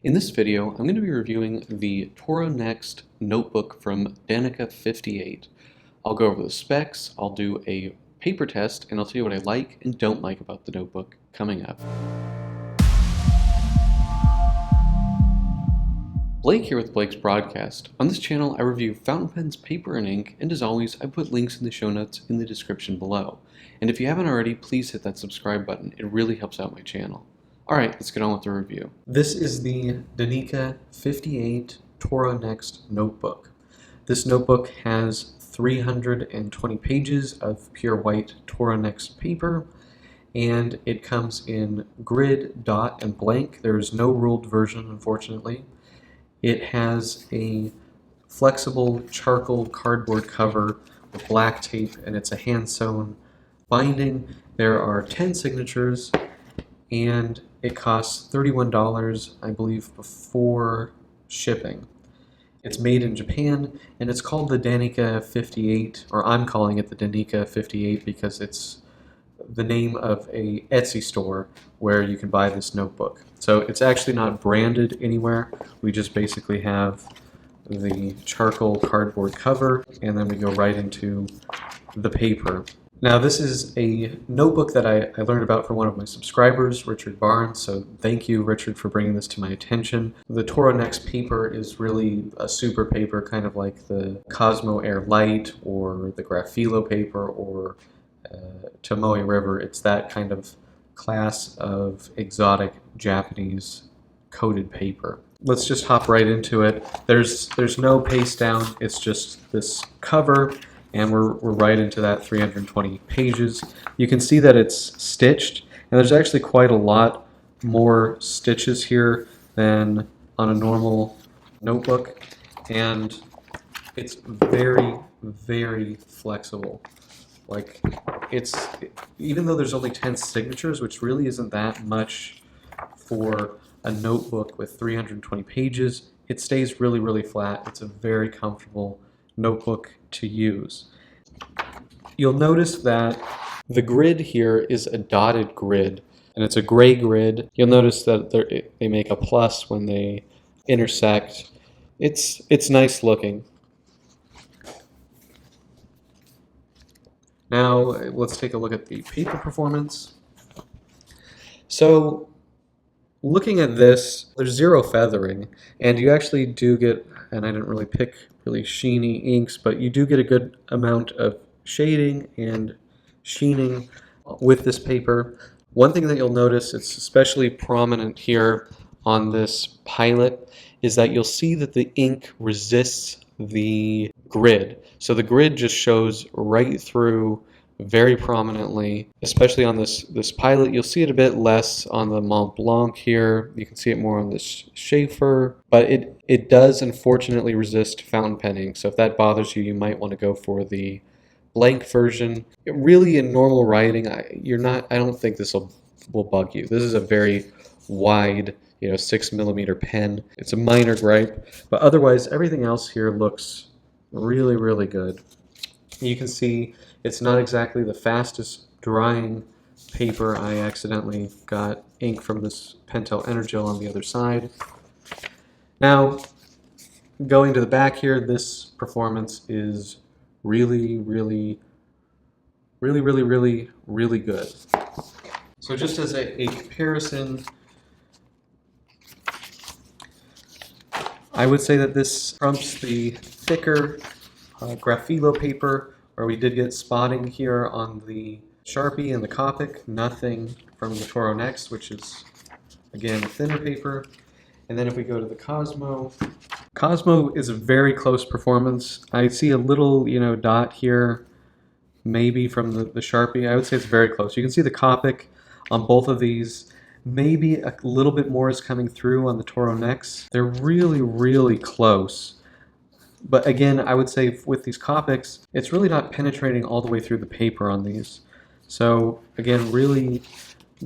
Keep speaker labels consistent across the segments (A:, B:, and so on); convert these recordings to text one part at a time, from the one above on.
A: In this video, I'm going to be reviewing the Tora-Next notebook from Danika58. I'll go over the specs, I'll do a paper test, and I'll tell you what I like and don't like about the notebook coming up. Blake here with Blake's Broadcast. On this channel, I review fountain pens, paper, and ink, and as always, I put links in the show notes in the description below. And if you haven't already, please hit that subscribe button. It really helps out my channel. Alright, let's get on with the review. This is the Danika58 Tora-Next notebook. This notebook has 320 pages of pure white Tora-Next paper, and it comes in grid, dot, and blank. There is no ruled version, unfortunately. It has a flexible charcoal cardboard cover with black tape, and it's a hand-sewn binding. There are 10 signatures, and it costs $31, I believe, before shipping. It's made in Japan, and it's called the Danika58, or I'm calling it the Danika58 because it's the name of a Etsy store where you can buy this notebook. So it's actually not branded anywhere. We just basically have the charcoal cardboard cover, and then we go right into the paper. Now, this is a notebook that I learned about from one of my subscribers, Richard Barnes, so thank you, Richard, for bringing this to my attention. The Tora-Next paper is really a super paper, kind of like the Cosmo Air Light or the Graphilo paper or Tomoe River. It's that kind of class of exotic Japanese coated paper. Let's just hop right into it. There's no paste down, it's just this cover. And we're right into that 320 pages. You can see that it's stitched, and there's actually quite a lot more stitches here than on a normal notebook, and it's very, very flexible. Like, even though there's only 10 signatures, which really isn't that much for a notebook with 320 pages, it stays really, really flat. It's a very comfortable notebook to use. You'll notice that the grid here is a dotted grid, and it's a gray grid. You'll notice that they make a plus when they intersect. It's nice looking. Now let's take a look at the paper performance. So looking at this, there's zero feathering, and you actually do get, and I didn't really pick really sheeny inks, but you do get a good amount of shading and sheening with this paper. One thing that you'll notice, it's especially prominent here on this pilot, is that you'll see that the ink resists the grid. So the grid just shows right through very prominently, especially on this pilot. You'll see it a bit less on the Mont Blanc here. You can see it more on this Schaefer, but it does unfortunately resist fountain penning. So if that bothers you, you might want to go for the blank version. Really, in normal writing, I don't think this will bug you. This is a very wide, 6mm pen. It's a minor gripe, but otherwise everything else here looks really, really good. You can see it's not exactly the fastest drying paper. I accidentally got ink from this Pentel Energel on the other side. Now, going to the back here, this performance is really, really, really, really, really, really good. So just as a comparison, I would say that this trumps the thicker Graphilo paper, where we did get spotting here on the Sharpie and the Copic, nothing from the Tora-Next, which is, again, thinner paper. And then if we go to the Cosmo, Cosmo is a very close performance. I see a little, dot here, maybe from the Sharpie. I would say it's very close. You can see the Copic on both of these. Maybe a little bit more is coming through on the Tora-Next. They're really, really close. But again, I would say with these Copics, it's really not penetrating all the way through the paper on these. So again, really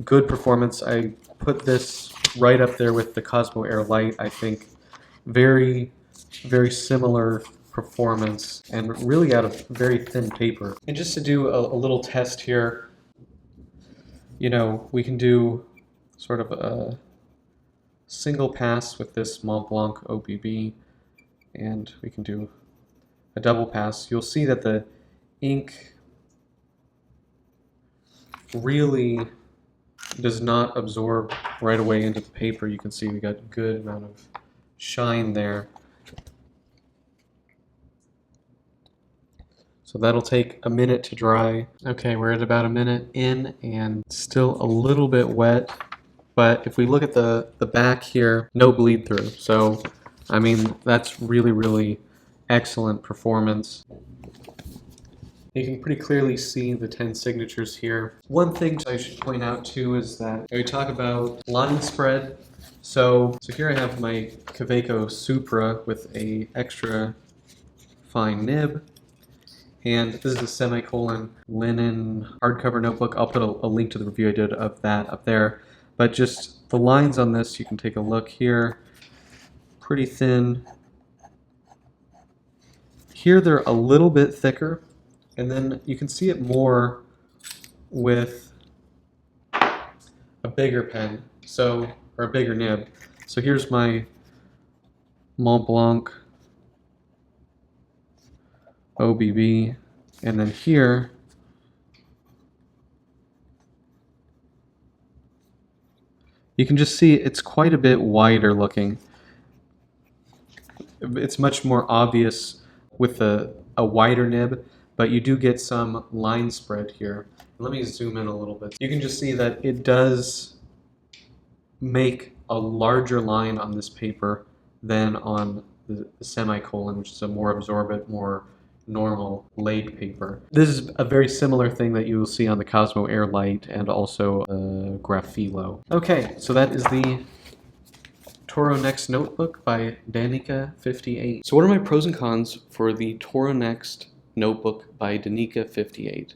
A: good performance. I put this right up there with the Cosmo Air Light. I think very, very similar performance and really out of very thin paper. And just to do a little test here, we can do sort of a single pass with this Mont Blanc OBB, and we can do a double pass. You'll see that the ink really does not absorb right away into the paper. You can see we got a good amount of shine there. So that'll take a minute to dry. Okay, we're at about a minute in and still a little bit wet. But if we look at the back here, no bleed through. So, I mean, that's really, really excellent performance. You can pretty clearly see the 10 signatures here. One thing I should point out too is that we talk about line spread. So here I have my Kaweco Supra with a extra fine nib. And this is a semicolon linen hardcover notebook. I'll put a link to the review I did of that up there. But just the lines on this, you can take a look here. Pretty thin. Here they're a little bit thicker. And then you can see it more with a bigger pen, or a bigger nib. So here's my Mont Blanc OBB, and then here you can just see it's quite a bit wider looking. It's much more obvious with a wider nib, but you do get some line spread here. Let me zoom in a little bit. You can just see that it does make a larger line on this paper than on the semicolon, which is a more absorbent, more normal laid paper. This is a very similar thing that you will see on the Cosmo Air Light and also Graphilo. Okay, so that is the Tora-Next notebook by Danika58. So what are my pros and cons for the Tora-Next notebook by Danika58?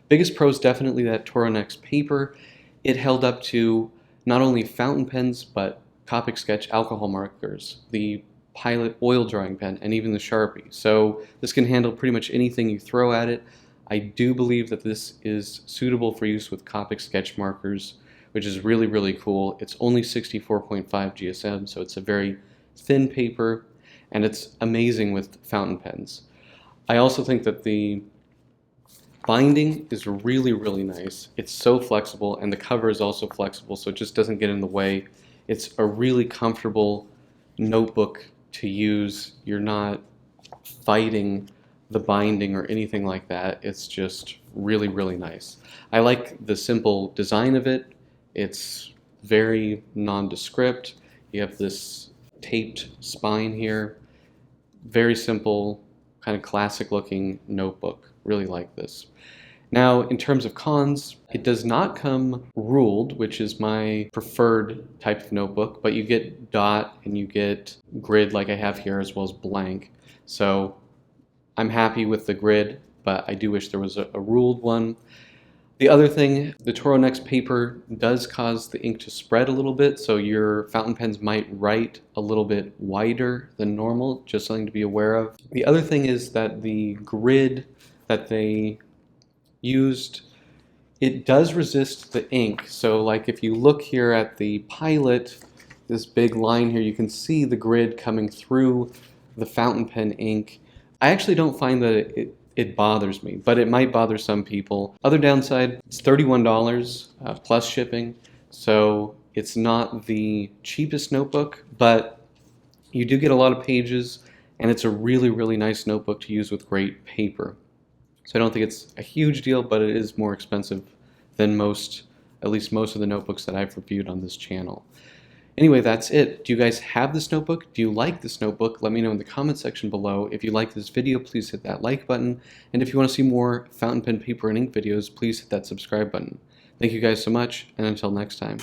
A: Biggest pros, definitely that Tora-Next paper. It held up to not only fountain pens, but Copic Sketch alcohol markers, the Pilot oil drawing pen, and even the Sharpie. So this can handle pretty much anything you throw at it. I do believe that this is suitable for use with Copic Sketch markers, which is really, really cool. It's only 64.5 GSM, so it's a very thin paper, and it's amazing with fountain pens. I also think that the binding is really, really nice. It's so flexible, and the cover is also flexible, so it just doesn't get in the way. It's a really comfortable notebook to use. You're not fighting the binding or anything like that. It's just really, really nice. I like the simple design of it. It's very nondescript. You have this taped spine here. Very simple, kind of classic looking notebook. Really like this. Now, in terms of cons, it does not come ruled, which is my preferred type of notebook, but you get dot and you get grid like I have here, as well as blank. So I'm happy with the grid, but I do wish there was a ruled one. The other thing, the Tora-Next paper does cause the ink to spread a little bit, so your fountain pens might write a little bit wider than normal, just something to be aware of. The other thing is that the grid that they used, it does resist the ink. So like if you look here at the Pilot, this big line here, you can see the grid coming through the fountain pen ink. I actually don't find that it bothers me, but it might bother some people. Other downside, it's $31 plus shipping, so it's not the cheapest notebook, but you do get a lot of pages, and it's a really, really nice notebook to use with great paper. So I don't think it's a huge deal, but it is more expensive than at least most of the notebooks that I've reviewed on this channel. Anyway, that's it. Do you guys have this notebook? Do you like this notebook? Let me know in the comment section below. If you like this video, please hit that like button. And if you want to see more fountain pen, paper, and ink videos, please hit that subscribe button. Thank you guys so much, and until next time.